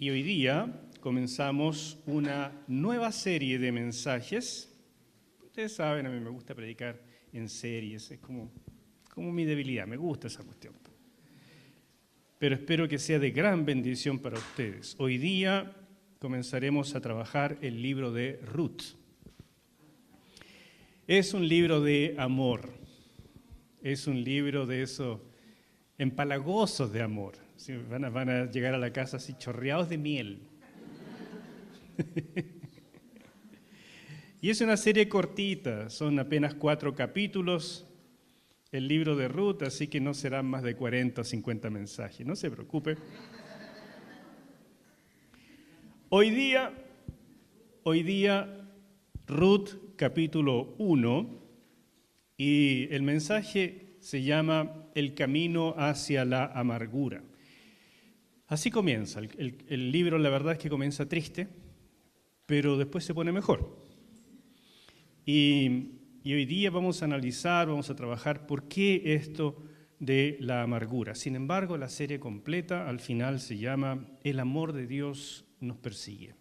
Y hoy día comenzamos una nueva serie de mensajes. Ustedes saben, a mí me gusta predicar en series, es como mi debilidad, me gusta esa cuestión. Pero espero que sea de gran bendición para ustedes. Hoy día comenzaremos a trabajar el libro de Ruth. Es un libro de amor, es un libro de esos empalagosos de amor. ¿Sí? Van a llegar a la casa así chorreados de miel. Y es una serie cortita, son apenas 4 capítulos, el libro de Ruth, así que no serán más de 40 o 50 mensajes, no se preocupe. Hoy día, Ruth capítulo 1, y el mensaje se llama El camino hacia la amargura. Así comienza, el libro la verdad es que comienza triste, pero después se pone mejor. Y hoy día vamos a analizar, vamos a trabajar por qué esto de la amargura. Sin embargo, la serie completa al final se llama El amor de Dios nos persigue.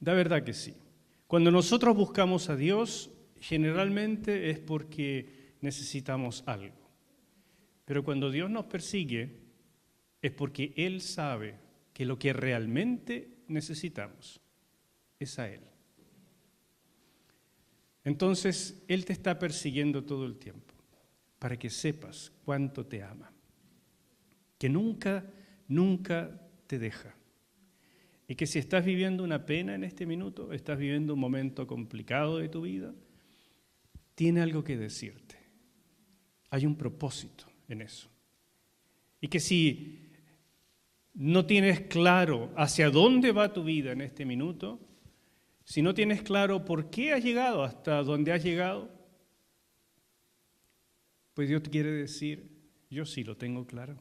Da verdad que sí. Cuando nosotros buscamos a Dios, generalmente es porque necesitamos algo. Pero cuando Dios nos persigue, es porque Él sabe que lo que realmente necesitamos es a Él. Entonces, Él te está persiguiendo todo el tiempo para que sepas cuánto te ama, que nunca te deja. Y que si estás viviendo una pena en este minuto, estás viviendo un momento complicado de tu vida, tiene algo que decirte. Hay un propósito en eso. Y que si no tienes claro hacia dónde va tu vida en este minuto, si no tienes claro por qué has llegado hasta donde has llegado, pues Dios te quiere decir, yo sí lo tengo claro.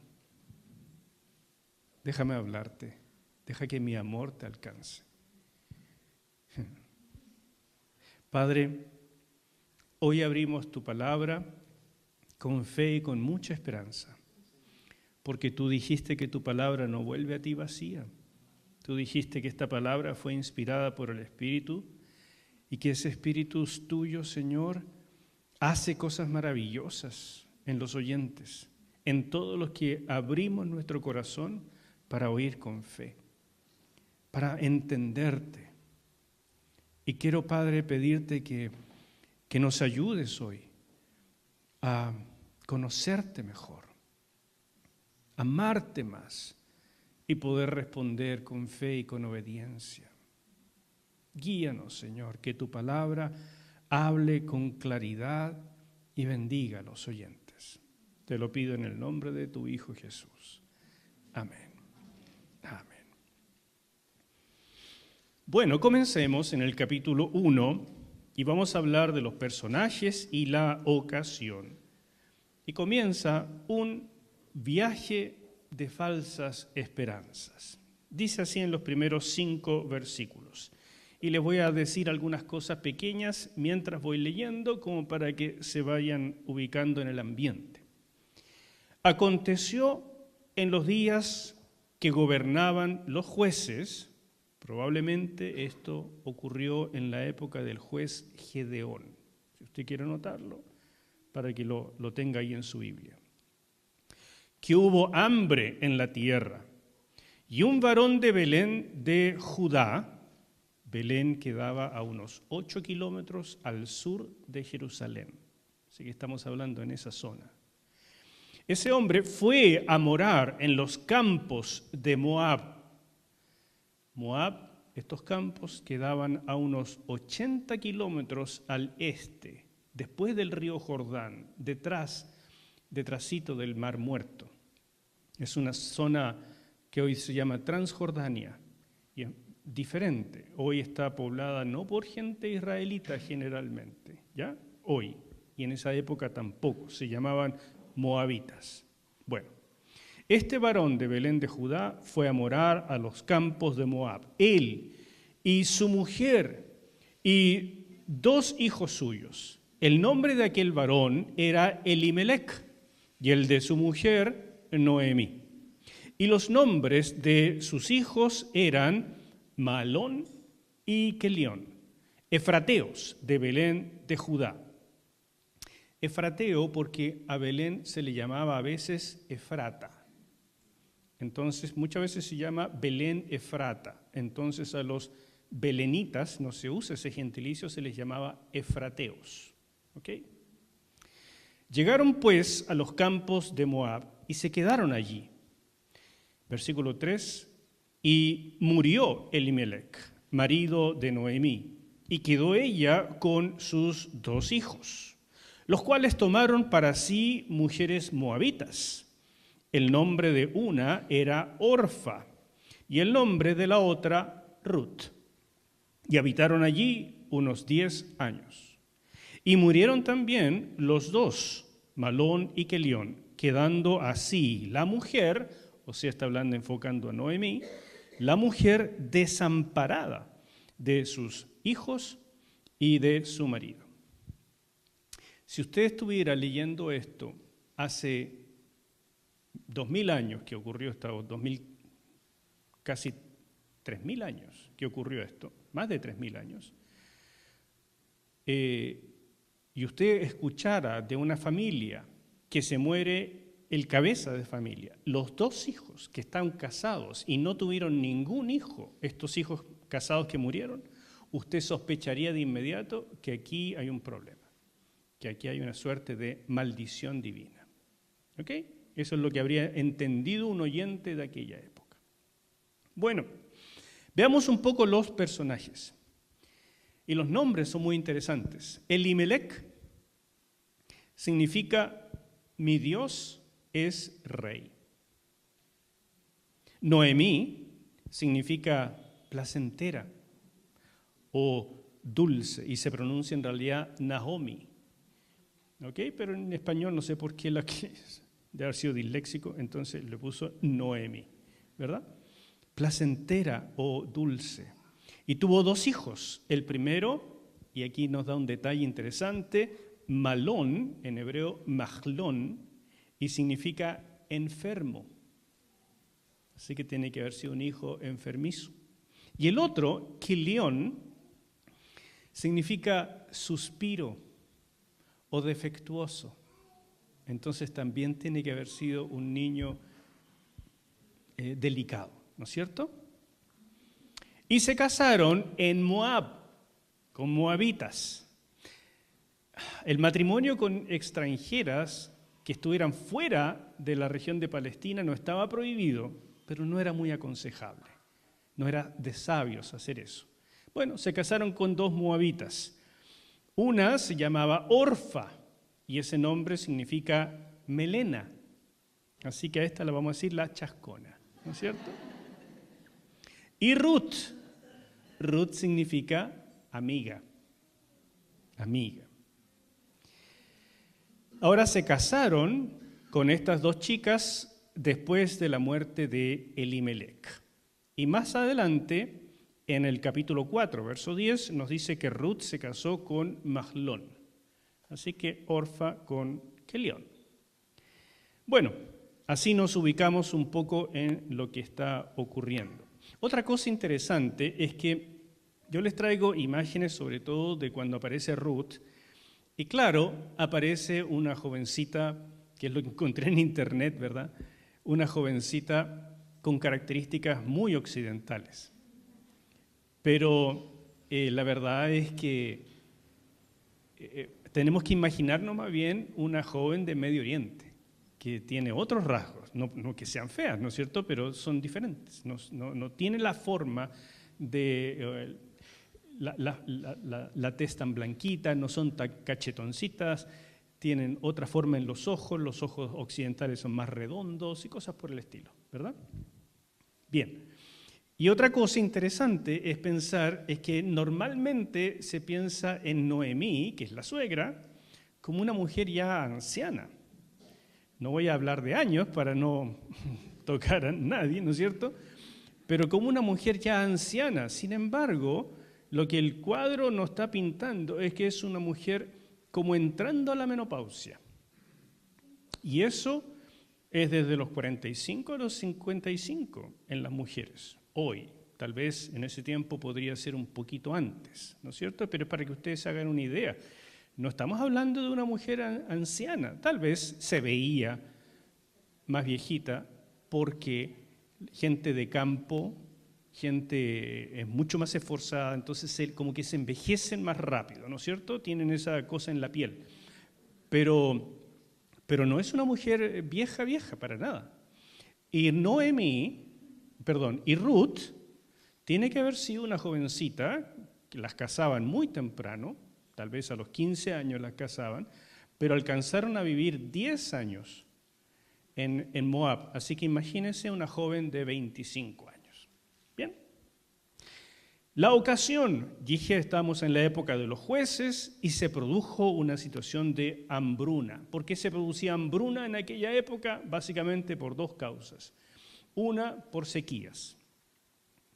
Déjame hablarte, deja que mi amor te alcance. Padre, hoy abrimos tu palabra con fe y con mucha esperanza, porque tú dijiste que tu palabra no vuelve a ti vacía. Tú dijiste que esta palabra fue inspirada por el Espíritu y que ese Espíritu tuyo, Señor, hace cosas maravillosas en los oyentes, en todos los que abrimos nuestro corazón para oír con fe, para entenderte. Y quiero, Padre, pedirte que nos ayudes hoy a conocerte mejor, amarte más, y poder responder con fe y con obediencia. Guíanos, Señor, que tu palabra hable con claridad y bendiga a los oyentes. Te lo pido en el nombre de tu Hijo Jesús. Amén. Amén. Bueno, comencemos en el capítulo 1 y vamos a hablar de los personajes y la ocasión. Y comienza un viaje de falsas esperanzas. Dice así en los primeros 5 versículos. Y les voy a decir algunas cosas pequeñas mientras voy leyendo, como para que se vayan ubicando en el ambiente. Aconteció en los días que gobernaban los jueces, probablemente esto ocurrió en la época del juez Gedeón, si usted quiere anotarlo, para que lo tenga ahí en su Biblia. Que hubo hambre en la tierra, y un varón de Belén de Judá, Belén quedaba a unos 8 kilómetros al sur de Jerusalén, así que estamos hablando en esa zona. Ese hombre fue a morar en los campos de Moab. Moab, estos campos quedaban a unos 80 kilómetros al este, después del río Jordán, detrásito del Mar Muerto. Es una zona que hoy se llama Transjordania y es diferente. Hoy está poblada no por gente israelita generalmente, ¿ya? Hoy, y en esa época tampoco, se llamaban moabitas. Bueno, este varón de Belén de Judá fue a morar a los campos de Moab. Él y su mujer y 2 hijos suyos. El nombre de aquel varón era Elimelec y el de su mujer Noemí. Y los nombres de sus hijos eran Mahlón y Kelión, efrateos de Belén de Judá. Efrateo porque a Belén se le llamaba a veces Efrata. Entonces, muchas veces se llama Belén Efrata. Entonces, a los belenitas, no se usa ese gentilicio, se les llamaba efrateos. ¿Ok? Llegaron pues a los campos de Moab y se quedaron allí. Versículo 3, y murió Elimelec, marido de Noemí, y quedó ella con sus 2 hijos, los cuales tomaron para sí mujeres moabitas. El nombre de una era Orfa, y el nombre de la otra Ruth. Y habitaron allí unos 10 años. Y murieron también los 2, Mahlón y Kelión, quedando así la mujer, o sea, está hablando enfocando a Noemí, la mujer desamparada de sus hijos y de su marido. Si usted estuviera leyendo esto hace 2000 años que ocurrió esto, 2000, casi 3000 años que ocurrió esto, más de 3000 años, y usted escuchara de una familia que se muere el cabeza de familia, los 2 hijos que están casados y no tuvieron ningún hijo, estos hijos casados que murieron, usted sospecharía de inmediato que aquí hay un problema, que aquí hay una suerte de maldición divina. ¿Ok? Eso es lo que habría entendido un oyente de aquella época. Bueno, veamos un poco los personajes. Y los nombres son muy interesantes. Elimelec significa mi Dios es rey. Noemí significa placentera o dulce y se pronuncia en realidad Naomi. ¿Ok? Pero en español no sé por qué la que de haber sido disléxico, entonces le puso Noemi, ¿verdad? Placentera o dulce. Y tuvo 2 hijos. El primero, y aquí nos da un detalle interesante, Mahlón, en hebreo Mahlón, y significa enfermo. Así que tiene que haber sido un hijo enfermizo. Y el otro, Kelión, significa suspiro o defectuoso. Entonces también tiene que haber sido un niño delicado, ¿no es cierto? Y se casaron en Moab, con moabitas. El matrimonio con extranjeras que estuvieran fuera de la región de Palestina no estaba prohibido, pero no era muy aconsejable. No era de sabios hacer eso. Bueno, se casaron con 2 moabitas. Una se llamaba Orfa, y ese nombre significa melena. Así que a esta la vamos a decir la chascona, ¿no es cierto? Y Ruth. Ruth significa amiga. Amiga. Ahora se casaron con estas 2 chicas después de la muerte de Elimelec. Y más adelante, en el capítulo 4, verso 10, nos dice que Ruth se casó con Mahlón. Así que Orfa con Kelión. Bueno, así nos ubicamos un poco en lo que está ocurriendo. Otra cosa interesante es que yo les traigo imágenes sobre todo de cuando aparece Ruth, y claro, aparece una jovencita, que es lo que encontré en internet, ¿verdad? Una jovencita con características muy occidentales. Pero la verdad es que tenemos que imaginarnos más bien una joven de Medio Oriente, que tiene otros rasgos, no que sean feas, ¿no es cierto?, pero son diferentes, no tiene la forma de la tez tan blanquita, no son tan cachetoncitas, tienen otra forma en los ojos occidentales son más redondos y cosas por el estilo, ¿verdad? Bien. Y otra cosa interesante es pensar es que normalmente se piensa en Noemí, que es la suegra, como una mujer ya anciana. No voy a hablar de años para no tocar a nadie, ¿no es cierto? Pero como una mujer ya anciana. Sin embargo, lo que el cuadro nos está pintando es que es una mujer como entrando a la menopausia. Y eso es desde los 45 a los 55 en las mujeres, hoy. Tal vez en ese tiempo podría ser un poquito antes, ¿no es cierto? Pero para que ustedes se hagan una idea, no estamos hablando de una mujer anciana, tal vez se veía más viejita porque gente de campo, gente mucho más esforzada, entonces como que se envejecen más rápido, ¿no es cierto? Tienen esa cosa en la piel. Pero no es una mujer vieja para nada. Y Ruth tiene que haber sido una jovencita, que las casaban muy temprano, tal vez a los 15 años las casaban, pero alcanzaron a vivir 10 años en Moab. Así que imagínense una joven de 25 años. Bien. La ocasión, dije, estamos en la época de los jueces y se produjo una situación de hambruna. ¿Por qué se producía hambruna en aquella época? Básicamente por dos causas. Una, por sequías.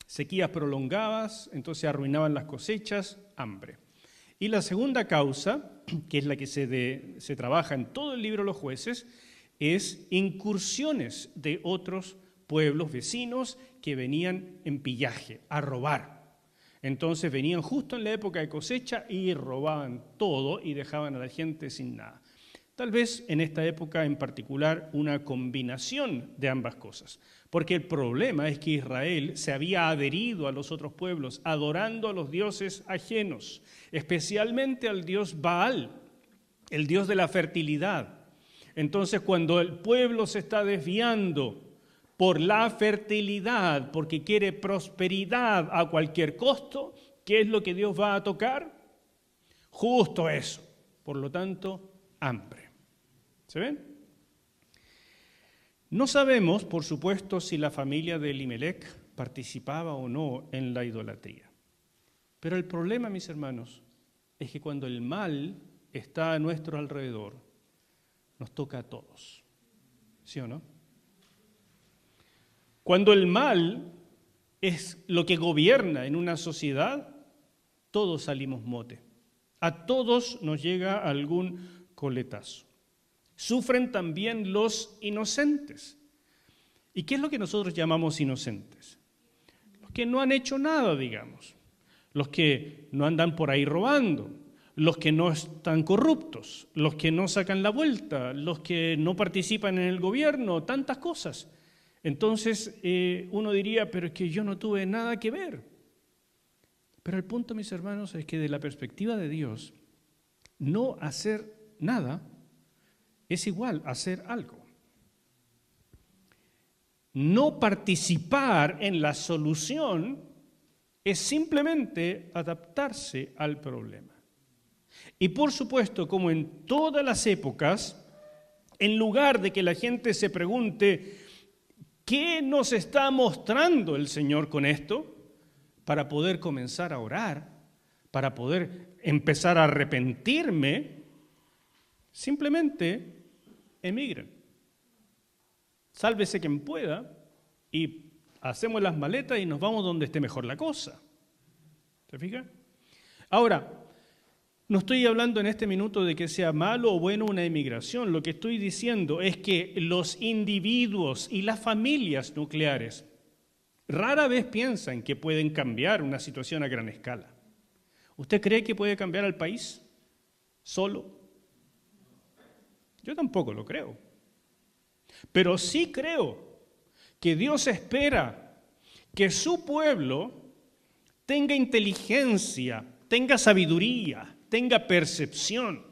Sequías prolongadas, entonces arruinaban las cosechas, hambre. Y la segunda causa, que es la que se trabaja en todo el libro de los jueces, es incursiones de otros pueblos vecinos que venían en pillaje, a robar. Entonces venían justo en la época de cosecha y robaban todo y dejaban a la gente sin nada. Tal vez en esta época en particular una combinación de ambas cosas, porque el problema es que Israel se había adherido a los otros pueblos, adorando a los dioses ajenos, especialmente al dios Baal, el dios de la fertilidad. Entonces, cuando el pueblo se está desviando por la fertilidad, porque quiere prosperidad a cualquier costo, ¿qué es lo que Dios va a tocar? Justo eso. Por lo tanto, hambre. ¿Se ven? No sabemos, por supuesto, si la familia de Elimelech participaba o no en la idolatría. Pero el problema, mis hermanos, es que cuando el mal está a nuestro alrededor, nos toca a todos. ¿Sí o no? Cuando el mal es lo que gobierna en una sociedad, todos salimos mote. A todos nos llega algún coletazo. Sufren también los inocentes. ¿Y qué es lo que nosotros llamamos inocentes? Los que no han hecho nada, digamos. Los que no andan por ahí robando. Los que no están corruptos. Los que no sacan la vuelta. Los que no participan en el gobierno. Tantas cosas. Entonces uno diría, pero es que yo no tuve nada que ver. Pero el punto, mis hermanos, es que de la perspectiva de Dios, no hacer nada es igual a hacer algo. No participar en la solución es simplemente adaptarse al problema. Y por supuesto, como en todas las épocas, en lugar de que la gente se pregunte, ¿qué nos está mostrando el Señor con esto? Para poder comenzar a orar, para poder empezar a arrepentirme, simplemente emigren. Sálvese quien pueda y hacemos las maletas y nos vamos donde esté mejor la cosa. ¿Se fija? Ahora, no estoy hablando en este minuto de que sea malo o bueno una emigración. Lo que estoy diciendo es que los individuos y las familias nucleares rara vez piensan que pueden cambiar una situación a gran escala. ¿Usted cree que puede cambiar al país solo? Yo tampoco lo creo. Pero sí creo que Dios espera que su pueblo tenga inteligencia, tenga sabiduría, tenga percepción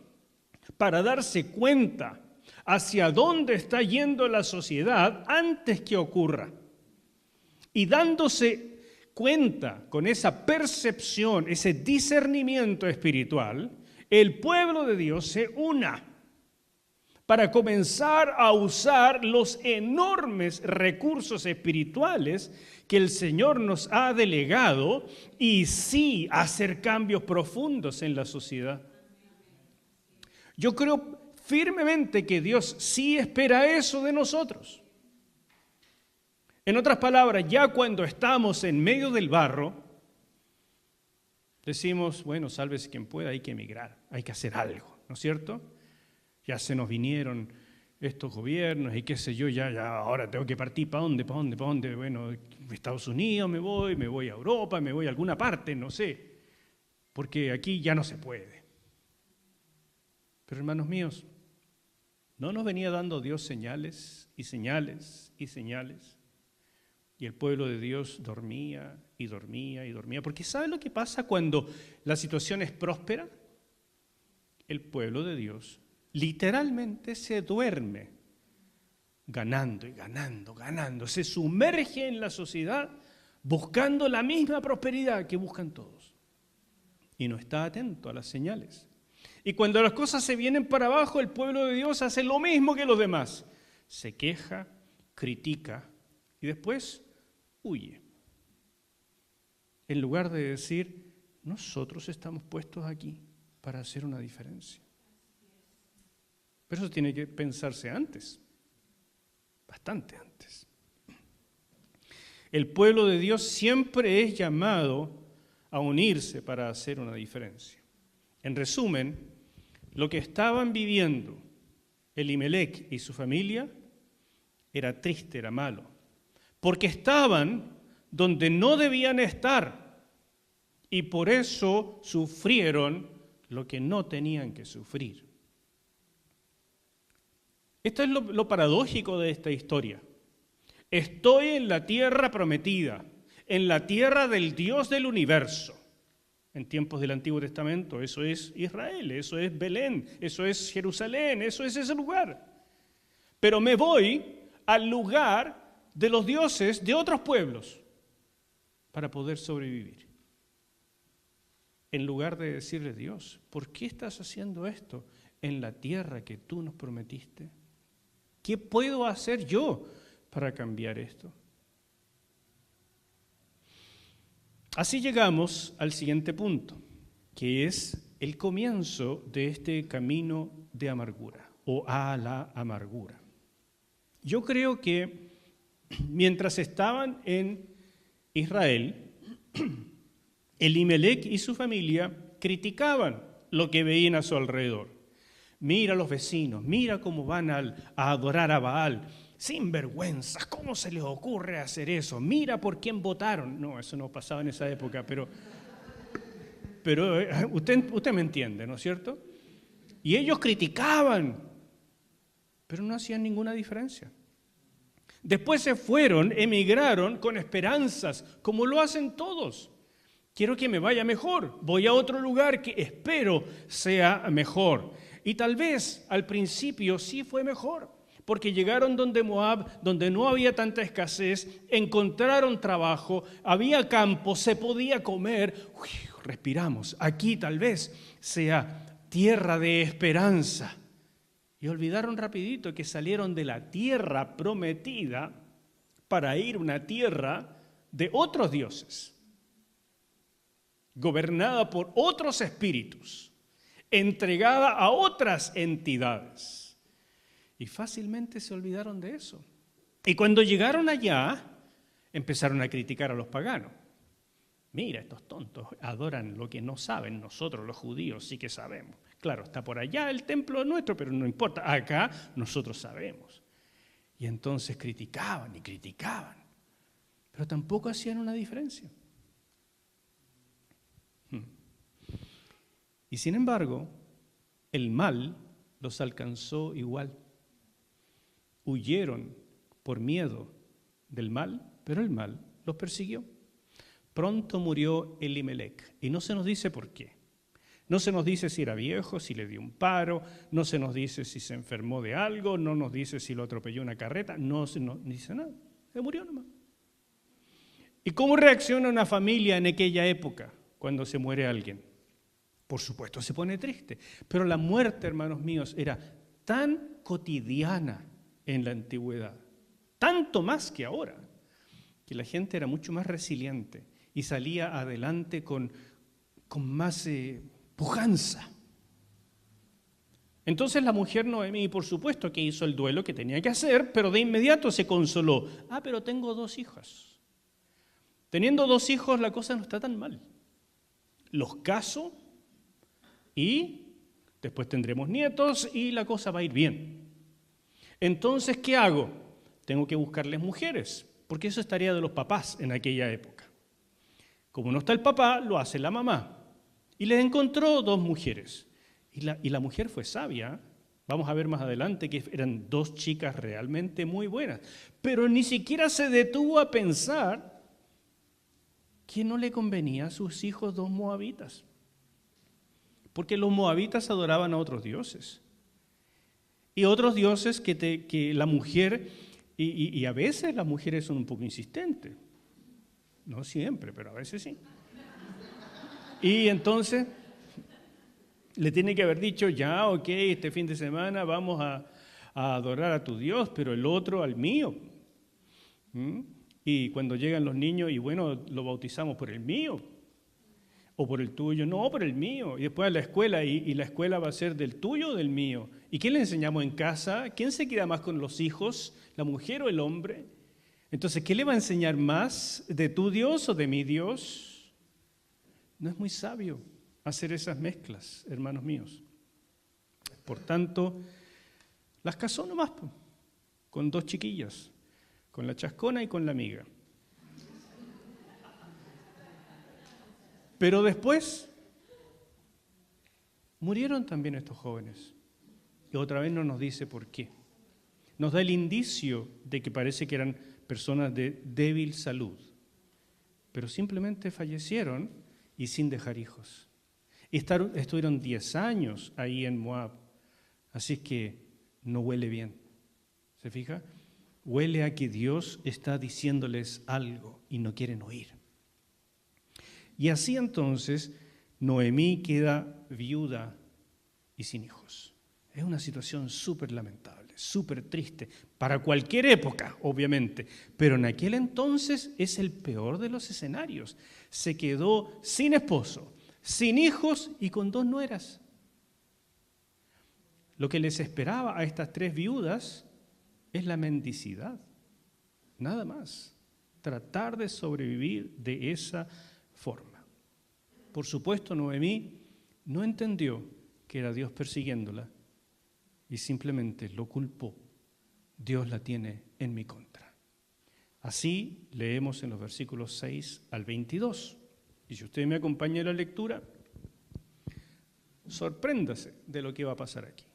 para darse cuenta hacia dónde está yendo la sociedad antes que ocurra. Y dándose cuenta con esa percepción, ese discernimiento espiritual, el pueblo de Dios se una para comenzar a usar los enormes recursos espirituales que el Señor nos ha delegado y sí hacer cambios profundos en la sociedad. Yo creo firmemente que Dios sí espera eso de nosotros. En otras palabras, ya cuando estamos en medio del barro, decimos, bueno, sálvese quien pueda, hay que emigrar, hay que hacer algo, ¿no es cierto? Ya se nos vinieron estos gobiernos y qué sé yo, ya ahora tengo que partir, ¿para dónde? Bueno, Estados Unidos me voy a Europa, me voy a alguna parte, no sé, porque aquí ya no se puede. Pero hermanos míos, ¿no nos venía dando Dios señales y señales y señales? Y el pueblo de Dios dormía y dormía y dormía. Porque ¿sabe lo que pasa cuando la situación es próspera? El pueblo de Dios literalmente se duerme, ganando y ganando, ganando. Se sumerge en la sociedad buscando la misma prosperidad que buscan todos. Y no está atento a las señales. Y cuando las cosas se vienen para abajo, el pueblo de Dios hace lo mismo que los demás. Se queja, critica y después huye. En lugar de decir, nosotros estamos puestos aquí para hacer una diferencia. Pero eso tiene que pensarse antes, bastante antes. El pueblo de Dios siempre es llamado a unirse para hacer una diferencia. En resumen, lo que estaban viviendo Elimelec y su familia era triste, era malo, porque estaban donde no debían estar y por eso sufrieron lo que no tenían que sufrir. Esto es lo paradójico de esta historia. Estoy en la tierra prometida, en la tierra del Dios del universo. En tiempos del Antiguo Testamento, eso es Israel, eso es Belén, eso es Jerusalén, eso es ese lugar. Pero me voy al lugar de los dioses de otros pueblos para poder sobrevivir. En lugar de decirle, Dios, ¿por qué estás haciendo esto en la tierra que tú nos prometiste? ¿Qué puedo hacer yo para cambiar esto? Así llegamos al siguiente punto, que es el comienzo de este camino de amargura o a la amargura. Yo creo que mientras estaban en Israel, Elimelec y su familia criticaban lo que veían a su alrededor. Mira a los vecinos, mira cómo van a adorar a Baal. Sinvergüenzas, ¿cómo se les ocurre hacer eso? Mira por quién votaron. No, eso no pasaba en esa época, pero usted me entiende, ¿no es cierto? Y ellos criticaban, pero no hacían ninguna diferencia. Después se fueron, emigraron con esperanzas, como lo hacen todos. Quiero que me vaya mejor, voy a otro lugar que espero sea mejor. Y tal vez al principio sí fue mejor, porque llegaron donde Moab, donde no había tanta escasez, encontraron trabajo, había campo, se podía comer. Respiramos, aquí tal vez sea tierra de esperanza. Y olvidaron rapidito que salieron de la tierra prometida para ir a una tierra de otros dioses, gobernada por otros espíritus, entregada a otras entidades. Y fácilmente se olvidaron de eso. Y cuando llegaron allá, empezaron a criticar a los paganos. Mira, estos tontos adoran lo que no saben, nosotros los judíos sí que sabemos. Claro, está por allá el templo nuestro, pero no importa, acá nosotros sabemos. Y entonces criticaban y criticaban, pero tampoco hacían una diferencia. Y sin embargo, el mal los alcanzó igual. Huyeron por miedo del mal, pero el mal los persiguió. Pronto murió Elimelec, y no se nos dice por qué. No se nos dice si era viejo, si le dio un paro, no se nos dice si se enfermó de algo, no nos dice si lo atropelló una carreta, no se nos dice nada, se murió nomás. ¿Y cómo reacciona una familia en aquella época cuando se muere alguien? Por supuesto se pone triste, pero la muerte, hermanos míos, era tan cotidiana en la antigüedad, tanto más que ahora, que la gente era mucho más resiliente y salía adelante con más pujanza. Entonces la mujer Noemí, por supuesto que hizo el duelo que tenía que hacer, pero de inmediato se consoló. Pero tengo 2 hijas. Teniendo 2 hijos la cosa no está tan mal. Los caso y después tendremos nietos y la cosa va a ir bien. Entonces, ¿qué hago? Tengo que buscarles mujeres, porque eso es tarea de los papás en aquella época. Como no está el papá, lo hace la mamá. Y les encontró 2 mujeres. Y la mujer fue sabia. Vamos a ver más adelante que eran 2 chicas realmente muy buenas. Pero ni siquiera se detuvo a pensar que no le convenía a sus hijos 2 moabitas. Porque los moabitas adoraban a otros dioses. Y otros dioses que la mujer, y a veces las mujeres son un poco insistentes. No siempre, pero a veces sí. Y entonces le tiene que haber dicho, ya, ok, este fin de semana vamos a adorar a tu Dios, pero el otro al mío. Y cuando llegan los niños, y bueno, lo bautizamos por el mío, o por el tuyo, no, por el mío. Y después a la escuela, y la escuela va a ser del tuyo o del mío. ¿Y qué le enseñamos en casa? ¿Quién se queda más con los hijos, la mujer o el hombre? Entonces, ¿qué le va a enseñar más, de tu Dios o de mi Dios? No es muy sabio hacer esas mezclas, hermanos míos. Por tanto, las casó nomás, con 2 chiquillas, con la chascona y con la amiga. Pero después murieron también estos jóvenes. Y otra vez no nos dice por qué. Nos da el indicio de que parece que eran personas de débil salud, pero simplemente fallecieron y sin dejar hijos. Estuvieron 10 años ahí en Moab, así que no huele bien. ¿Se fija? Huele a que Dios está diciéndoles algo y no quieren oír. Y así entonces Noemí queda viuda y sin hijos. Es una situación súper lamentable, súper triste, para cualquier época, obviamente, pero en aquel entonces es el peor de los escenarios. Se quedó sin esposo, sin hijos y con 2 nueras. Lo que les esperaba a estas 3 viudas es la mendicidad, nada más. Tratar de sobrevivir de esa forma. Por supuesto, Noemí no entendió que era Dios persiguiéndola y simplemente lo culpó. Dios la tiene en mi contra. Así leemos en los versículos 6 al 22. Y si usted me acompaña en la lectura, sorpréndase de lo que va a pasar aquí.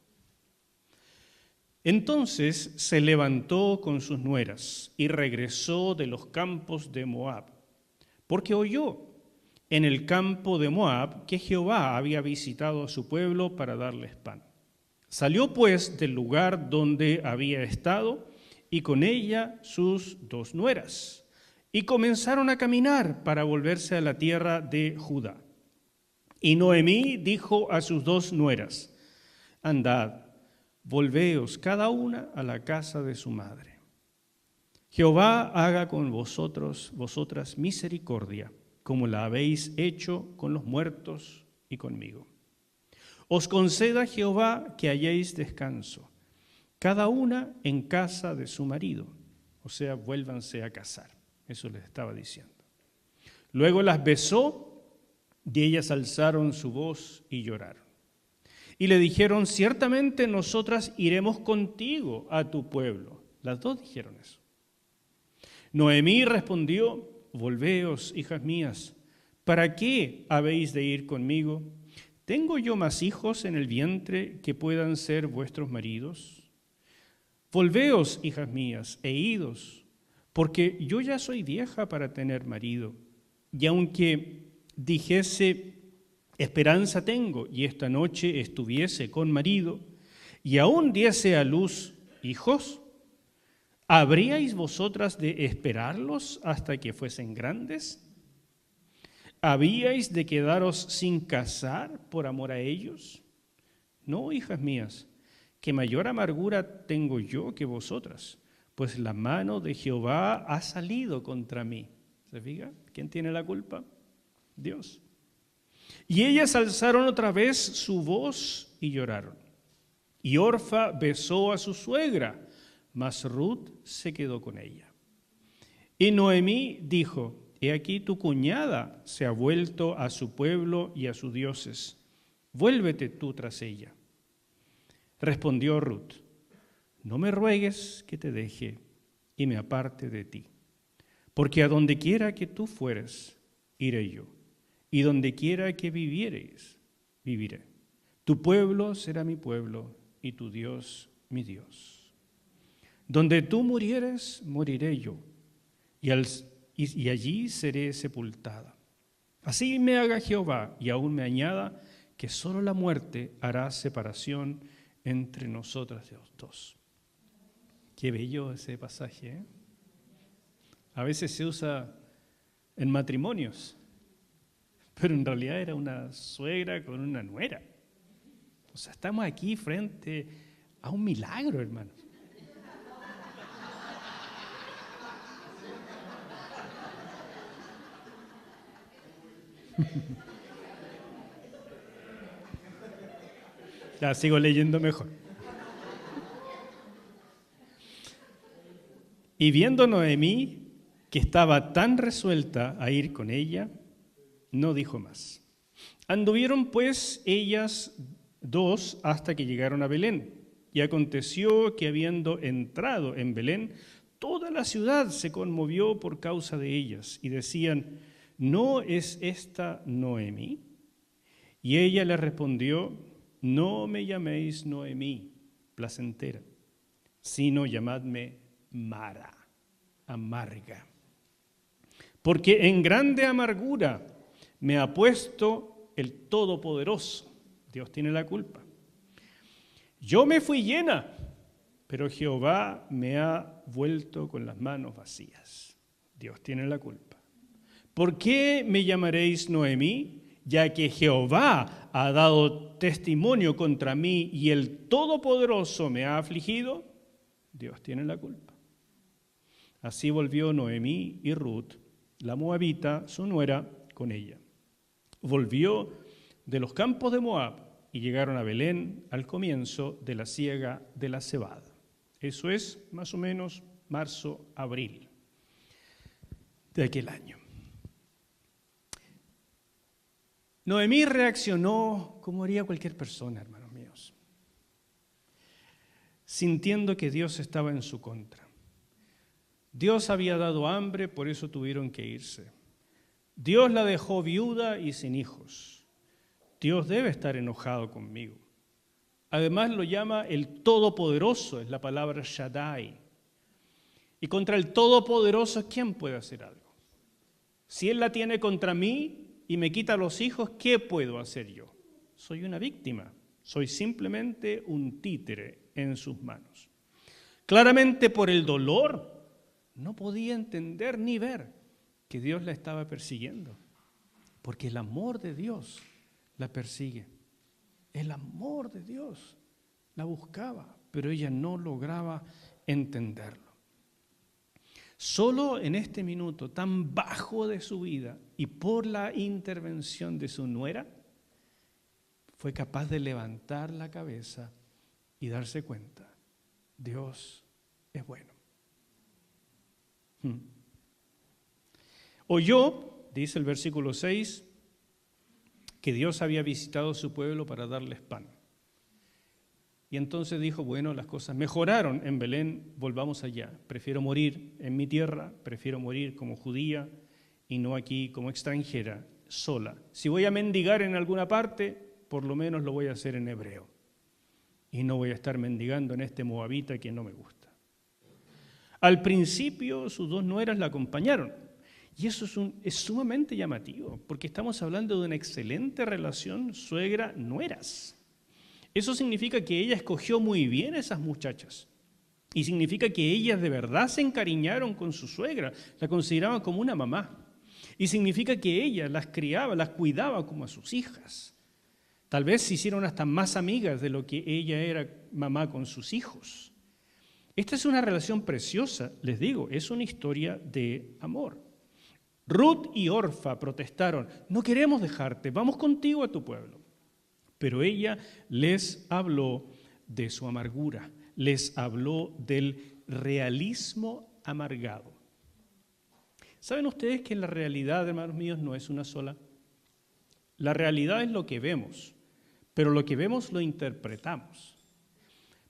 Entonces se levantó con sus nueras y regresó de los campos de Moab, porque oyó en el campo de Moab que Jehová había visitado a su pueblo para darles pan. Salió pues del lugar donde había estado y con ella sus 2 nueras, y comenzaron a caminar para volverse a la tierra de Judá. Y Noemí dijo a sus 2 nueras, andad, volveos cada una a la casa de su madre. Jehová haga con vosotras misericordia, como la habéis hecho con los muertos y conmigo. Os conceda Jehová que halléis descanso, cada una en casa de su marido, o sea, vuélvanse a casar. Eso les estaba diciendo. Luego las besó y ellas alzaron su voz y lloraron. Y le dijeron, ciertamente nosotras iremos contigo a tu pueblo. Las 2 dijeron eso. Noemí respondió, volveos, hijas mías, ¿para qué habéis de ir conmigo? ¿Tengo yo más hijos en el vientre que puedan ser vuestros maridos? Volveos, hijas mías, e idos, porque yo ya soy vieja para tener marido. Y aunque dijese, esperanza tengo, y esta noche estuviese con marido, y aún diese a luz hijos, ¿habríais vosotras de esperarlos hasta que fuesen grandes? ¿Habíais de quedaros sin casar por amor a ellos? No, hijas mías, que mayor amargura tengo yo que vosotras, pues la mano de Jehová ha salido contra mí. ¿Se fija? ¿Quién tiene la culpa? Dios. Y ellas alzaron otra vez su voz y lloraron. Y Orfa besó a su suegra, mas Ruth se quedó con ella. Y Noemí dijo, he aquí tu cuñada se ha vuelto a su pueblo y a sus dioses. Vuélvete tú tras ella. Respondió Ruth, no me ruegues que te deje y me aparte de ti. Porque a donde quiera que tú fueres, iré yo, y donde quiera que viviereis, viviré. Tu pueblo será mi pueblo, y tu Dios mi Dios. Donde tú murieres, moriré yo, y allí seré sepultada. Así me haga Jehová, y aún me añada, que solo la muerte hará separación entre nosotras dos. Qué bello ese pasaje, ¿eh? A veces se usa en matrimonios, pero en realidad era una suegra con una nuera. O sea, estamos aquí frente a un milagro, hermanos. Ya sigo leyendo mejor. Y viendo Noemí que estaba tan resuelta a ir con ella, no dijo más. Anduvieron pues ellas dos hasta que llegaron a Belén. Y aconteció que habiendo entrado en Belén, toda la ciudad se conmovió por causa de ellas. Y decían, ¿no es esta Noemí? Y ella le respondió, no me llaméis Noemí, placentera, sino llamadme Mara, amarga. Porque en grande amargura me ha puesto el Todopoderoso. Dios tiene la culpa. Yo me fui llena, pero Jehová me ha vuelto con las manos vacías. Dios tiene la culpa. ¿Por qué me llamaréis Noemí? Ya que Jehová ha dado testimonio contra mí y el Todopoderoso me ha afligido. Dios tiene la culpa. Así volvió Noemí y Ruth, la moabita, su nuera, con ella. Volvió de los campos de Moab y llegaron a Belén al comienzo de la siega de la cebada. Eso es más o menos marzo, abril de aquel año. Noemí reaccionó como haría cualquier persona, hermanos míos, sintiendo que Dios estaba en su contra. Dios había dado hambre, por eso tuvieron que irse. Dios la dejó viuda y sin hijos. Dios debe estar enojado conmigo. Además lo llama el Todopoderoso, es la palabra Shaddai. Y contra el Todopoderoso, ¿quién puede hacer algo? Si Él la tiene contra mí y me quita los hijos, ¿qué puedo hacer yo? Soy una víctima, soy simplemente un títere en sus manos. Claramente por el dolor no podía entender ni ver que Dios la estaba persiguiendo, porque el amor de Dios la persigue. El amor de Dios la buscaba, pero ella no lograba entenderlo. Solo en este minuto tan bajo de su vida y por la intervención de su nuera, fue capaz de levantar la cabeza y darse cuenta, Dios es bueno. Oyó, dice el versículo 6, que Dios había visitado su pueblo para darles pan. Y entonces dijo, bueno, las cosas mejoraron en Belén, volvamos allá. Prefiero morir en mi tierra, prefiero morir como judía y no aquí como extranjera, sola. Si voy a mendigar en alguna parte, por lo menos lo voy a hacer en hebreo. Y no voy a estar mendigando en este moabita que no me gusta. Al principio sus dos nueras la acompañaron. Y eso es sumamente llamativo, porque estamos hablando de una excelente relación suegra-nueras. Eso significa que ella escogió muy bien a esas muchachas. Y significa que ellas de verdad se encariñaron con su suegra, la consideraban como una mamá. Y significa que ella las criaba, las cuidaba como a sus hijas. Tal vez se hicieron hasta más amigas de lo que ella era mamá con sus hijos. Esta es una relación preciosa, les digo, es una historia de amor. Ruth y Orfa protestaron, no queremos dejarte, vamos contigo a tu pueblo. Pero ella les habló de su amargura, les habló del realismo amargado. ¿Saben ustedes que la realidad, hermanos míos, no es una sola? La realidad es lo que vemos, pero lo que vemos lo interpretamos.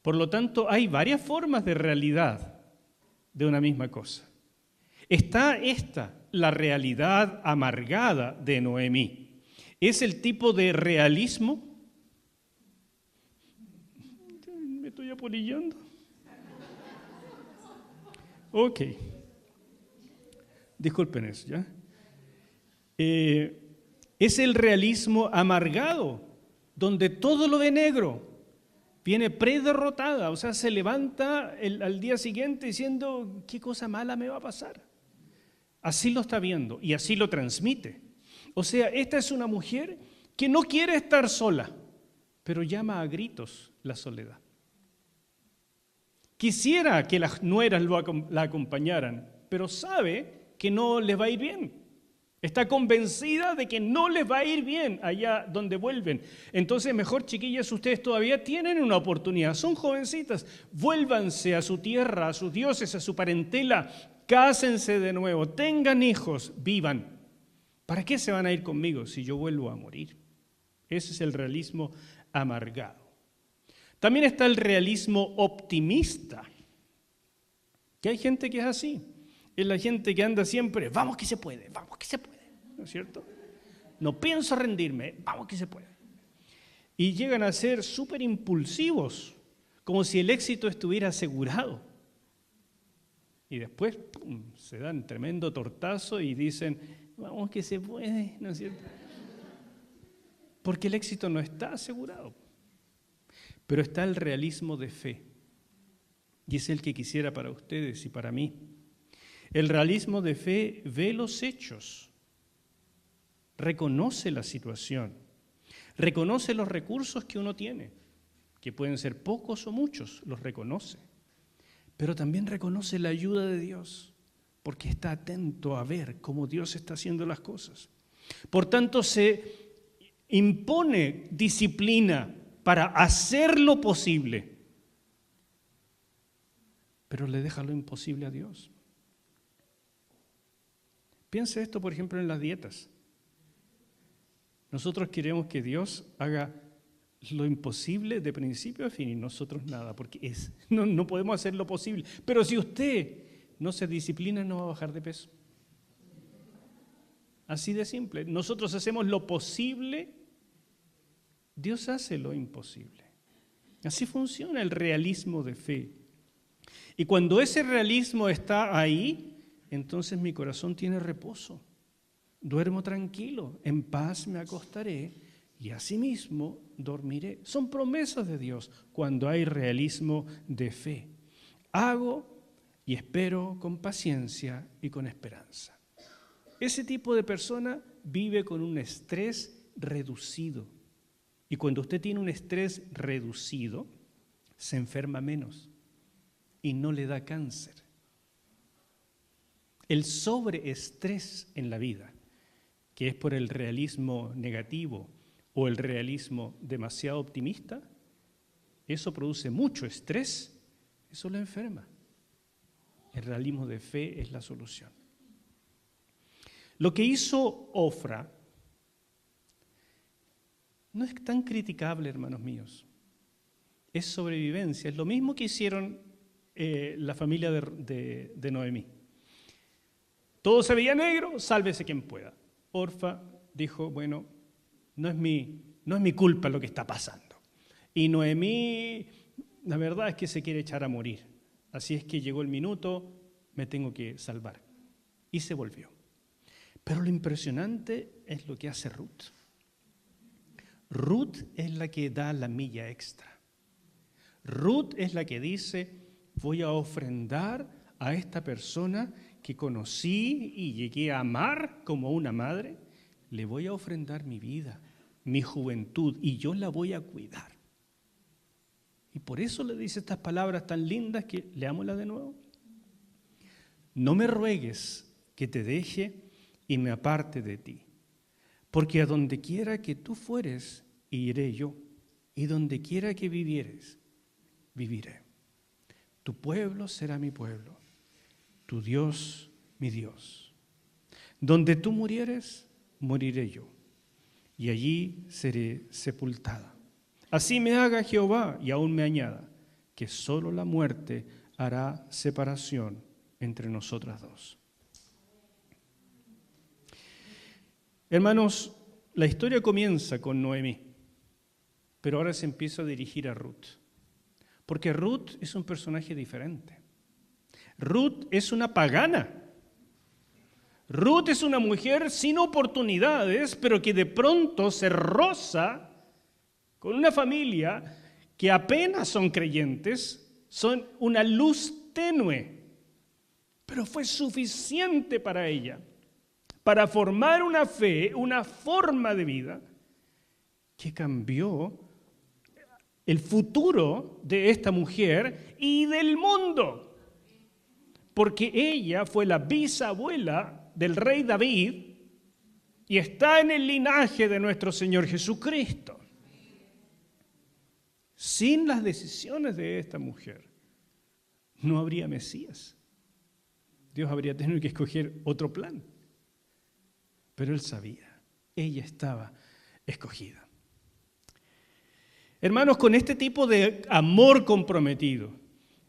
Por lo tanto, hay varias formas de realidad de una misma cosa. Está esta, la realidad amargada de Noemí. Es el tipo de realismo. ¿Me estoy apolillando? Ok. Disculpen eso, ¿ya? Es el realismo amargado, donde todo lo ve negro. Viene prederrotada, o sea, se levanta al día siguiente diciendo, ¿qué cosa mala me va a pasar? Así lo está viendo y así lo transmite. O sea, esta es una mujer que no quiere estar sola, pero llama a gritos la soledad. Quisiera que las nueras la acompañaran, pero sabe que no les va a ir bien. Está convencida de que no les va a ir bien allá donde vuelven. Entonces, mejor, chiquillas, ustedes todavía tienen una oportunidad. Son jovencitas. Vuélvanse a su tierra, a sus dioses, a su parentela. Cásense de nuevo, tengan hijos, vivan. ¿Para qué se van a ir conmigo si yo vuelvo a morir? Ese es el realismo amargado. También está el realismo optimista. Que hay gente que es así. Es la gente que anda siempre, vamos que se puede, ¿no es cierto? No pienso rendirme, vamos que se puede. Y llegan a ser súper impulsivos, como si el éxito estuviera asegurado. Y después ¡pum!, se dan tremendo tortazo y dicen, vamos que se puede, ¿no es cierto? Porque el éxito no está asegurado. Pero está el realismo de fe. Y es el que quisiera para ustedes y para mí. El realismo de fe ve los hechos, reconoce la situación, reconoce los recursos que uno tiene, que pueden ser pocos o muchos, los reconoce. Pero también reconoce la ayuda de Dios, porque está atento a ver cómo Dios está haciendo las cosas. Por tanto, se impone disciplina para hacer lo posible, pero le deja lo imposible a Dios. Piense esto, por ejemplo, en las dietas. Nosotros queremos que Dios haga lo imposible de principio a fin y nosotros nada, porque no podemos hacer lo posible. Pero si usted no se disciplina, no va a bajar de peso. Así de simple. Nosotros hacemos lo posible, Dios hace lo imposible. Así funciona el realismo de fe. Y cuando ese realismo está ahí, entonces mi corazón tiene reposo. Duermo tranquilo, en paz me acostaré y asimismo dormiré. Son promesas de Dios cuando hay realismo de fe. Hago y espero con paciencia y con esperanza. Ese tipo de persona vive con un estrés reducido. Y cuando usted tiene un estrés reducido, se enferma menos y no le da cáncer. El sobreestrés en la vida, que es por el realismo negativo o el realismo demasiado optimista, eso produce mucho estrés, eso lo enferma. El realismo de fe es la solución. Lo que hizo Ofra no es tan criticable, hermanos míos. Es sobrevivencia, es lo mismo que hicieron la familia de Noemí. Todo se veía negro, sálvese quien pueda. Orfa dijo, bueno, no es mi culpa lo que está pasando. Y Noemí, la verdad es que se quiere echar a morir. Así es que llegó el minuto, me tengo que salvar. Y se volvió. Pero lo impresionante es lo que hace Ruth. Ruth es la que da la milla extra. Ruth es la que dice, voy a ofrendar a esta persona que conocí y llegué a amar como una madre, le voy a ofrendar mi vida, mi juventud, y yo la voy a cuidar. Y por eso le dice estas palabras tan lindas que leámoslas de nuevo. No me ruegues que te deje y me aparte de ti, porque a donde quiera que tú fueres, iré yo, y donde quiera que vivieres, viviré. Tu pueblo será mi pueblo, tu Dios, mi Dios. Donde tú murieres, moriré yo, y allí seré sepultada. Así me haga Jehová y aún me añada, que solo la muerte hará separación entre nosotras dos. Hermanos, la historia comienza con Noemí, pero ahora se empieza a dirigir a Ruth, porque Ruth es un personaje diferente. Ruth es una pagana. Ruth es una mujer sin oportunidades, pero que de pronto se roza con una familia que apenas son creyentes, son una luz tenue, pero fue suficiente para ella, para formar una fe, una forma de vida que cambió el futuro de esta mujer y del mundo, porque ella fue la bisabuela del rey David y está en el linaje de nuestro Señor Jesucristo. Sin las decisiones de esta mujer, no habría Mesías. Dios habría tenido que escoger otro plan. Pero Él sabía, ella estaba escogida. Hermanos, con este tipo de amor comprometido,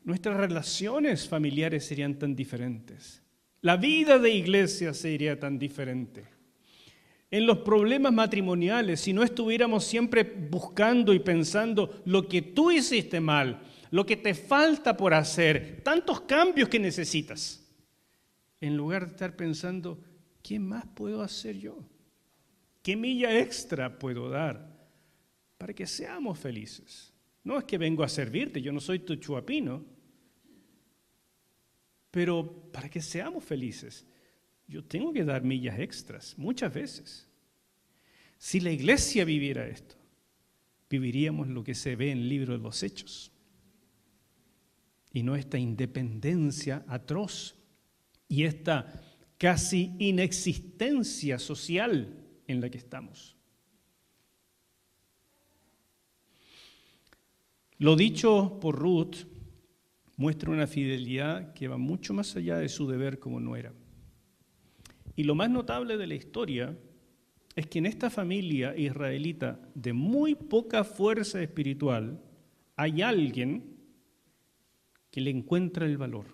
nuestras relaciones familiares serían tan diferentes. La vida de iglesia sería tan diferente. En los problemas matrimoniales, si no estuviéramos siempre buscando y pensando lo que tú hiciste mal, lo que te falta por hacer, tantos cambios que necesitas, en lugar de estar pensando, ¿qué más puedo hacer yo? ¿Qué milla extra puedo dar para que seamos felices? No es que vengo a servirte, yo no soy tu chuapino, pero para que seamos felices, yo tengo que dar millas extras, muchas veces. Si la iglesia viviera esto, viviríamos lo que se ve en el libro de los Hechos. Y no esta independencia atroz y esta casi inexistencia social en la que estamos. Lo dicho por Ruth muestra una fidelidad que va mucho más allá de su deber como nuera. Y lo más notable de la historia es que en esta familia israelita de muy poca fuerza espiritual hay alguien que le encuentra el valor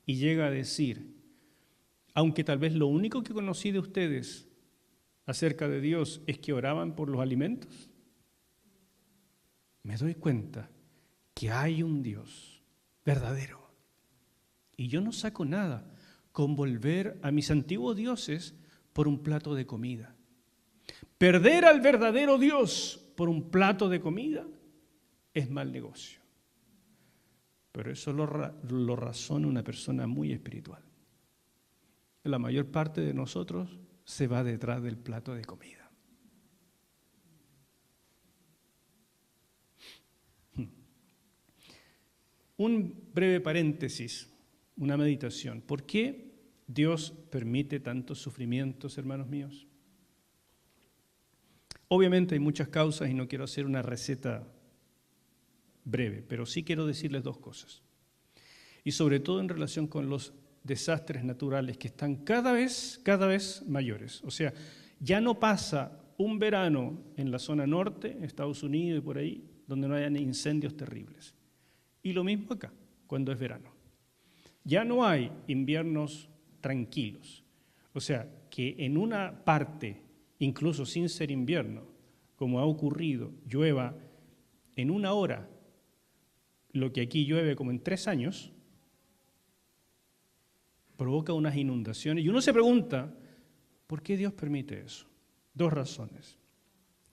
y llega a decir, aunque tal vez lo único que conocí de ustedes acerca de Dios es que oraban por los alimentos, me doy cuenta que hay un Dios verdadero. Y yo no saco nada con volver a mis antiguos dioses por un plato de comida. Perder al verdadero Dios por un plato de comida es mal negocio. Pero eso lo razona una persona muy espiritual. La mayor parte de nosotros se va detrás del plato de comida. Un breve paréntesis, una meditación. ¿Por qué Dios permite tantos sufrimientos, hermanos míos? Obviamente hay muchas causas y no quiero hacer una receta breve, pero sí quiero decirles dos cosas. Y sobre todo en relación con los desastres naturales que están cada vez mayores. O sea, ya no pasa un verano en la zona norte, Estados Unidos y por ahí, donde no hayan incendios terribles. Y lo mismo acá, cuando es verano. Ya no hay inviernos tranquilos. O sea, que en una parte, incluso sin ser invierno, como ha ocurrido, llueva en una hora lo que aquí llueve como en 3 años, provoca unas inundaciones. Y uno se pregunta, ¿por qué Dios permite eso? 2 razones.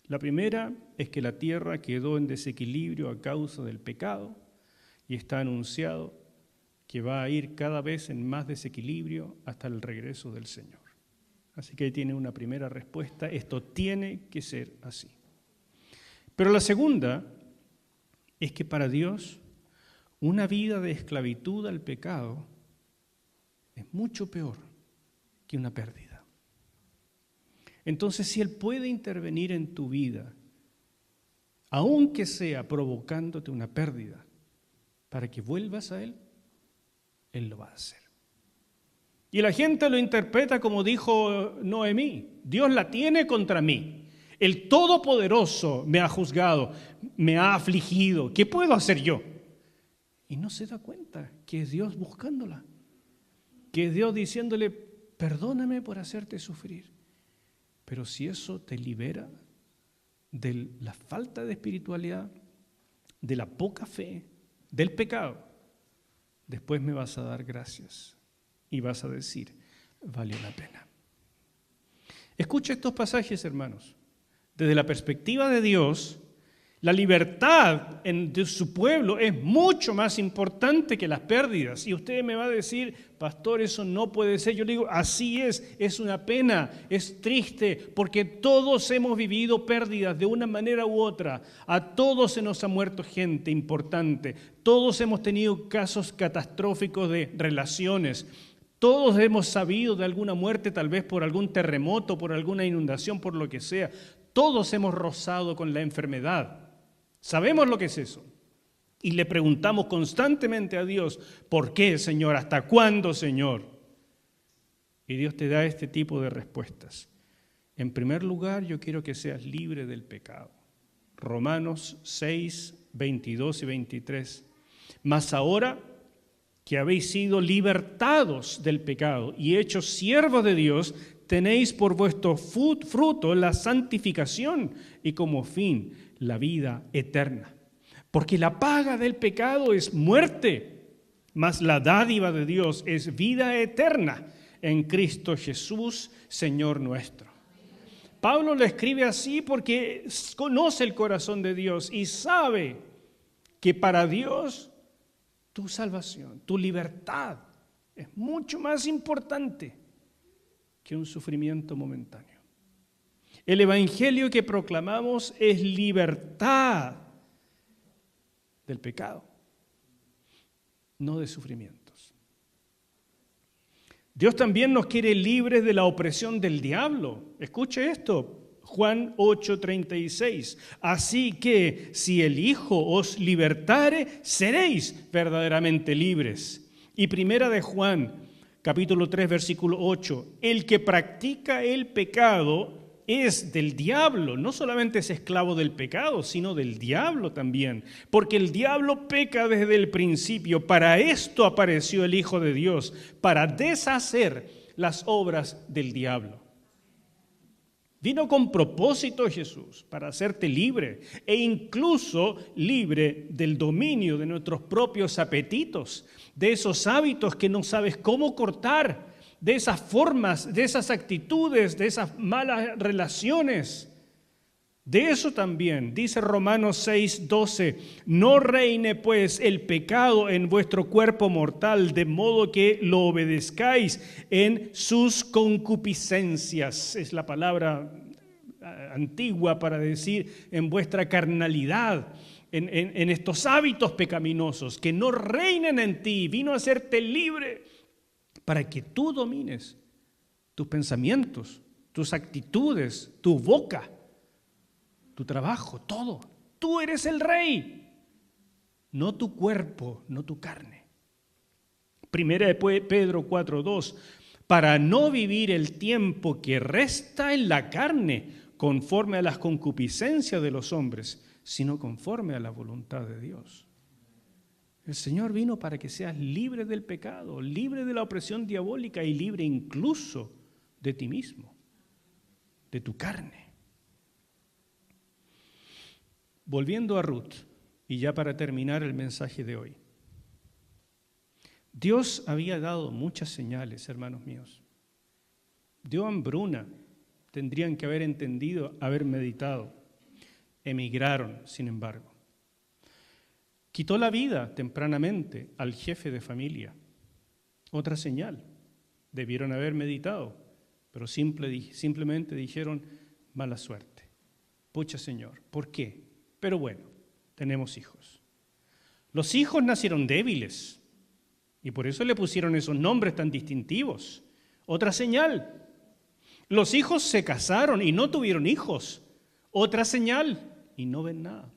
La primera es que la tierra quedó en desequilibrio a causa del pecado y está anunciado que va a ir cada vez en más desequilibrio hasta el regreso del Señor. Así que ahí tiene una primera respuesta, esto tiene que ser así. Pero la segunda es que para Dios una vida de esclavitud al pecado es mucho peor que una pérdida. Entonces, si Él puede intervenir en tu vida, aunque sea provocándote una pérdida, para que vuelvas a Él, Él lo va a hacer. Y la gente lo interpreta como dijo Noemí, Dios la tiene contra mí. El Todopoderoso me ha juzgado, me ha afligido. ¿Qué puedo hacer yo? y no se da cuenta que es Dios buscándola, que es Dios diciéndole, perdóname por hacerte sufrir. Pero si eso te libera de la falta de espiritualidad, de la poca fe, del pecado, después me vas a dar gracias y vas a decir, valió la pena. Escucha estos pasajes, hermanos. Desde la perspectiva de Dios, la libertad de su pueblo es mucho más importante que las pérdidas. Y usted me va a decir, pastor, eso no puede ser. Yo le digo, así es una pena, es triste, porque todos hemos vivido pérdidas de una manera u otra. A todos se nos ha muerto gente importante. Todos hemos tenido casos catastróficos de relaciones. Todos hemos sabido de alguna muerte, tal vez por algún terremoto, por alguna inundación, por lo que sea. Todos hemos rozado con la enfermedad. Sabemos lo que es eso. Y le preguntamos constantemente a Dios, ¿por qué, Señor? ¿Hasta cuándo, Señor? Y Dios te da este tipo de respuestas. En primer lugar, yo quiero que seas libre del pecado. Romanos 6, 22 y 23. Mas ahora que habéis sido libertados del pecado y hechos siervos de Dios, tenéis por vuestro fruto la santificación y como fin la vida eterna. Porque la paga del pecado es muerte, mas la dádiva de Dios es vida eterna en Cristo Jesús, Señor nuestro. Pablo lo escribe así porque conoce el corazón de Dios y sabe que para Dios tu salvación, tu libertad es mucho más importante que un sufrimiento momentáneo. El evangelio que proclamamos es libertad del pecado, no de sufrimientos. Dios también nos quiere libres de la opresión del diablo. Escuche esto, Juan 8:36. Así que si el Hijo os libertare, seréis verdaderamente libres. Y primera de Juan, capítulo 3, versículo 8. El que practica el pecado es del diablo, no solamente es esclavo del pecado, sino del diablo también, porque el diablo peca desde el principio. Para esto apareció el Hijo de Dios, para deshacer las obras del diablo. Vino con propósito Jesús para hacerte libre e incluso libre del dominio de nuestros propios apetitos, de esos hábitos que no sabes cómo cortar, de esas formas, de esas actitudes, de esas malas relaciones. De eso también, dice Romanos 6:12, no reine pues el pecado en vuestro cuerpo mortal, de modo que lo obedezcáis en sus concupiscencias. Es la palabra antigua para decir en vuestra carnalidad, en estos hábitos pecaminosos, que no reinen en ti. Vino a hacerte libre para que tú domines tus pensamientos, tus actitudes, tu boca, tu trabajo, todo. Tú eres el rey, no tu cuerpo, no tu carne. Primera de Pedro 4:2, para no vivir el tiempo que resta en la carne conforme a las concupiscencias de los hombres, sino conforme a la voluntad de Dios. El Señor vino para que seas libre del pecado, libre de la opresión diabólica y libre incluso de ti mismo, de tu carne. Volviendo a Ruth, y ya para terminar el mensaje de hoy. Dios había dado muchas señales, hermanos míos. Dio hambruna, tendrían que haber entendido, haber meditado. Emigraron, sin embargo. Quitó la vida tempranamente al jefe de familia. Otra señal, debieron haber meditado, pero simplemente dijeron, mala suerte. Pucha Señor, ¿por qué? Pero bueno, tenemos hijos. Los hijos nacieron débiles y por eso le pusieron esos nombres tan distintivos. Otra señal, los hijos se casaron y no tuvieron hijos. Otra señal, y no ven nada.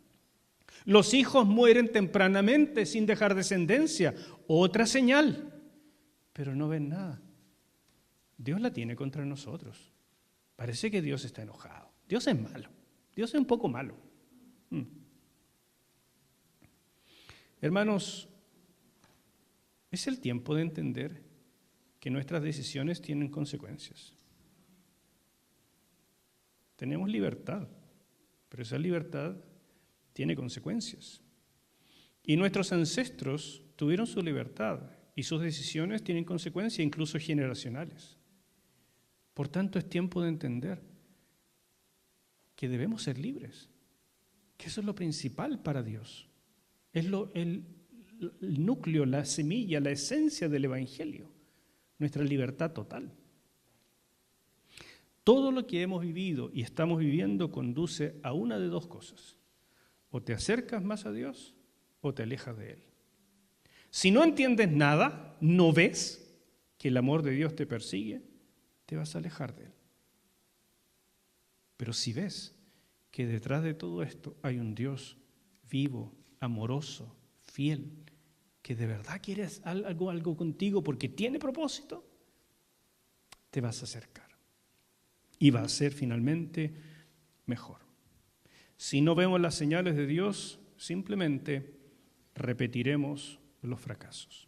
Los hijos mueren tempranamente sin dejar descendencia. Otra señal, pero no ven nada. Dios la tiene contra nosotros. Parece que Dios está enojado. Dios es malo. Dios es un poco malo. Hermanos, Es el tiempo de entender que nuestras decisiones tienen consecuencias. Tenemos libertad, pero esa libertad tiene consecuencias. Y nuestros ancestros tuvieron su libertad y sus decisiones tienen consecuencias, incluso generacionales. Por tanto, es tiempo de entender que debemos ser libres, que eso es lo principal para Dios. Es el núcleo, la semilla, la esencia del Evangelio, nuestra libertad total. Todo lo que hemos vivido y estamos viviendo conduce a una de dos cosas. O te acercas más a Dios o te alejas de Él. Si no entiendes nada, no ves que el amor de Dios te persigue, te vas a alejar de Él. Pero si ves que detrás de todo esto hay un Dios vivo, amoroso, fiel, que de verdad quiere algo contigo porque tiene propósito, te vas a acercar. Y va a ser finalmente mejor. Si no vemos las señales de Dios, simplemente repetiremos los fracasos.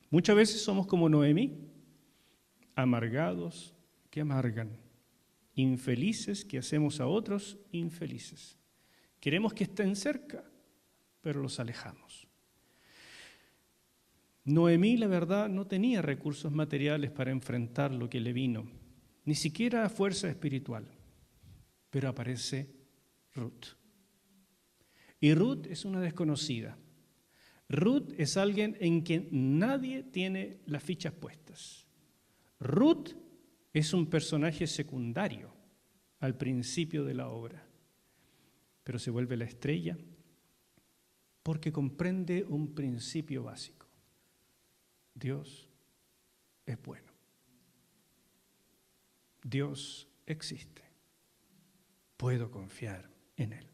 Muchas veces somos como Noemí, amargados que amargan, infelices que hacemos a otros infelices. Queremos que estén cerca, pero los alejamos. Noemí, la verdad, no tenía recursos materiales para enfrentar lo que le vino, ni siquiera fuerza espiritual, pero aparece Ruth. Y Ruth es una desconocida. Ruth es alguien en quien nadie tiene las fichas puestas. Ruth es un personaje secundario al principio de la obra, pero se vuelve la estrella porque comprende un principio básico. Dios es bueno. Dios existe. Puedo confiar en Él.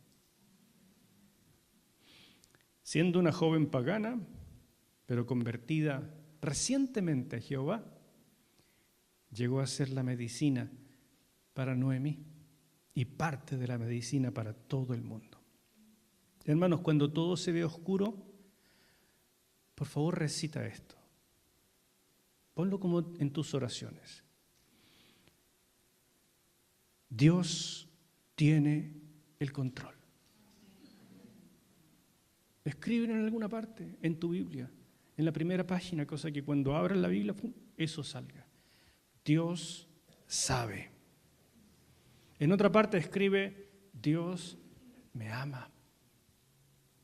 Siendo una joven pagana, pero convertida recientemente a Jehová, llegó a ser la medicina para Noemí y parte de la medicina para todo el mundo. Hermanos, cuando todo se ve oscuro, por favor recita esto. Ponlo como en tus oraciones. Dios tiene el control. Escríbelo en alguna parte, en tu Biblia, en la primera página, cosa que cuando abras la Biblia, eso salga. Dios sabe. En otra parte escribe, Dios me ama.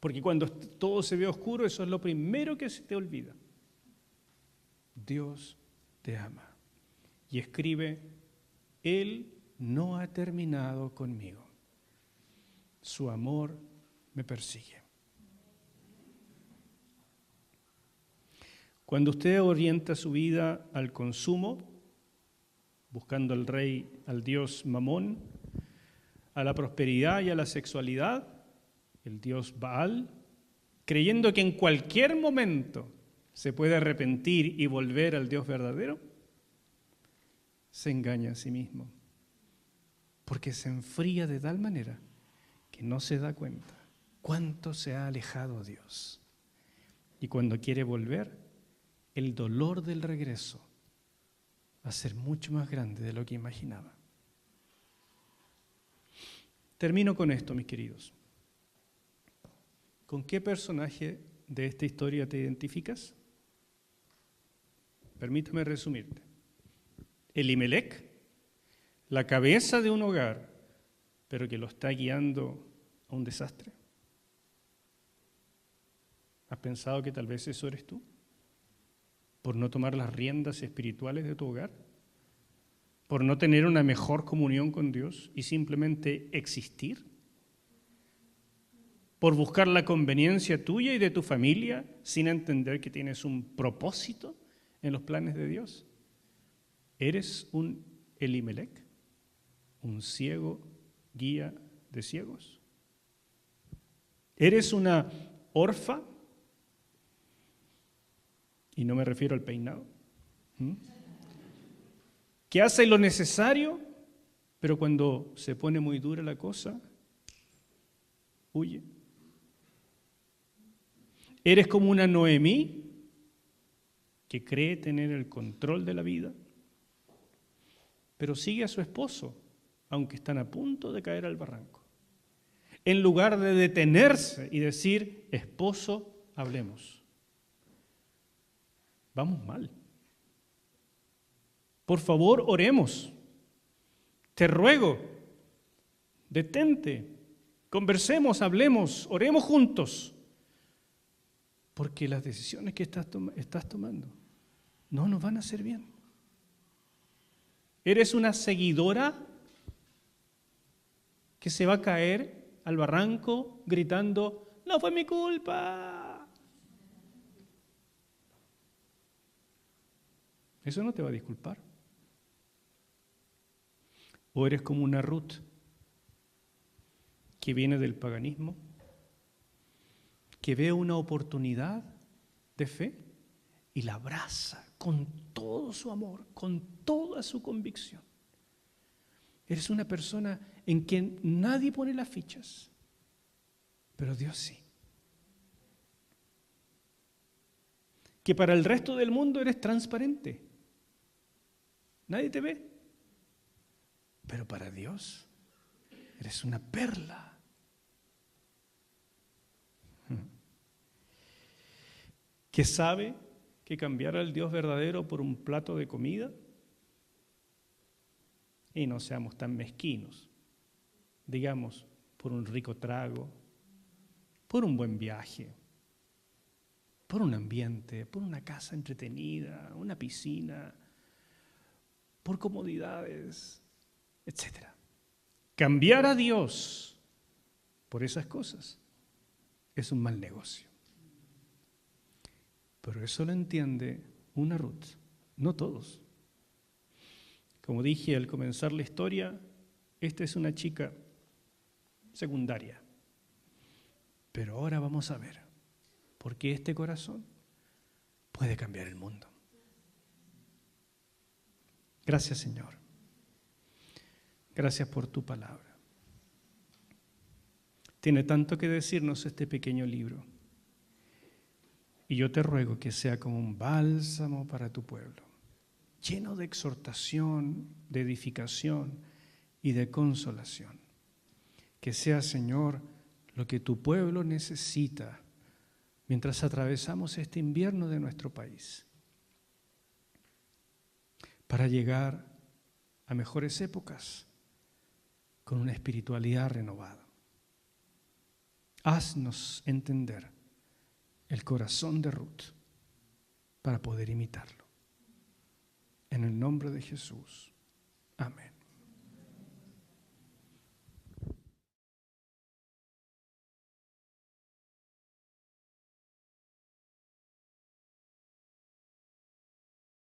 Porque cuando todo se ve oscuro, eso es lo primero que se te olvida. Dios te ama. Y escribe, Él no ha terminado conmigo. Su amor me persigue. Cuando usted orienta su vida al consumo, buscando al rey, al dios Mamón, a la prosperidad y a la sexualidad, el dios Baal, creyendo que en cualquier momento se puede arrepentir y volver al Dios verdadero, se engaña a sí mismo, porque se enfría de tal manera que no se da cuenta cuánto se ha alejado Dios. Y cuando quiere volver, el dolor del regreso va a ser mucho más grande de lo que imaginaba. Termino con esto, mis queridos. ¿Con qué personaje de esta historia te identificas? Permítame resumirte. Elimelec, la cabeza de un hogar, pero que lo está guiando a un desastre. ¿Has pensado que tal vez eso eres tú? ¿Por no tomar las riendas espirituales de tu hogar? ¿Por no tener una mejor comunión con Dios y simplemente existir? ¿Por buscar la conveniencia tuya y de tu familia sin entender que tienes un propósito en los planes de Dios? ¿Eres un Elimelec? ¿Un ciego guía de ciegos? ¿Eres una orfa? Y no me refiero al peinado. Que hace lo necesario, pero cuando se pone muy dura la cosa, huye. Eres como una Noemí, que cree tener el control de la vida, pero sigue a su esposo, aunque están a punto de caer al barranco. En lugar de detenerse y decir, esposo, hablemos. Vamos mal. Por favor, oremos. Te ruego, detente, conversemos, hablemos, oremos juntos. Porque las decisiones que estás tomando no nos van a hacer bien. ¿Eres una seguidora que se va a caer al barranco gritando, no fue mi culpa? Eso no te va a disculpar. ¿O eres como una Ruth que viene del paganismo, que ve una oportunidad de fe y la abraza con todo su amor, con toda su convicción? Eres una persona en quien nadie pone las fichas, pero Dios sí. Que para el resto del mundo eres transparente. Nadie te ve. Pero para Dios eres una perla. Que sabe que cambiar al Dios verdadero por un plato de comida, y no seamos tan mezquinos, digamos, por un rico trago, por un buen viaje, por un ambiente, por una casa entretenida, una piscina, por comodidades, etc. Cambiar a Dios por esas cosas es un mal negocio. Pero eso lo entiende una Ruth, no todos. Como dije al comenzar la historia, esta es una chica secundaria. Pero ahora vamos a ver por qué este corazón puede cambiar el mundo. Gracias, Señor. Gracias por tu palabra. Tiene tanto que decirnos este pequeño libro. Y yo te ruego que sea como un bálsamo para tu pueblo, lleno de exhortación, de edificación y de consolación. Que sea, Señor, lo que tu pueblo necesita mientras atravesamos este invierno de nuestro país, para llegar a mejores épocas con una espiritualidad renovada. Haznos entender el corazón de Ruth para poder imitarlo. En el nombre de Jesús.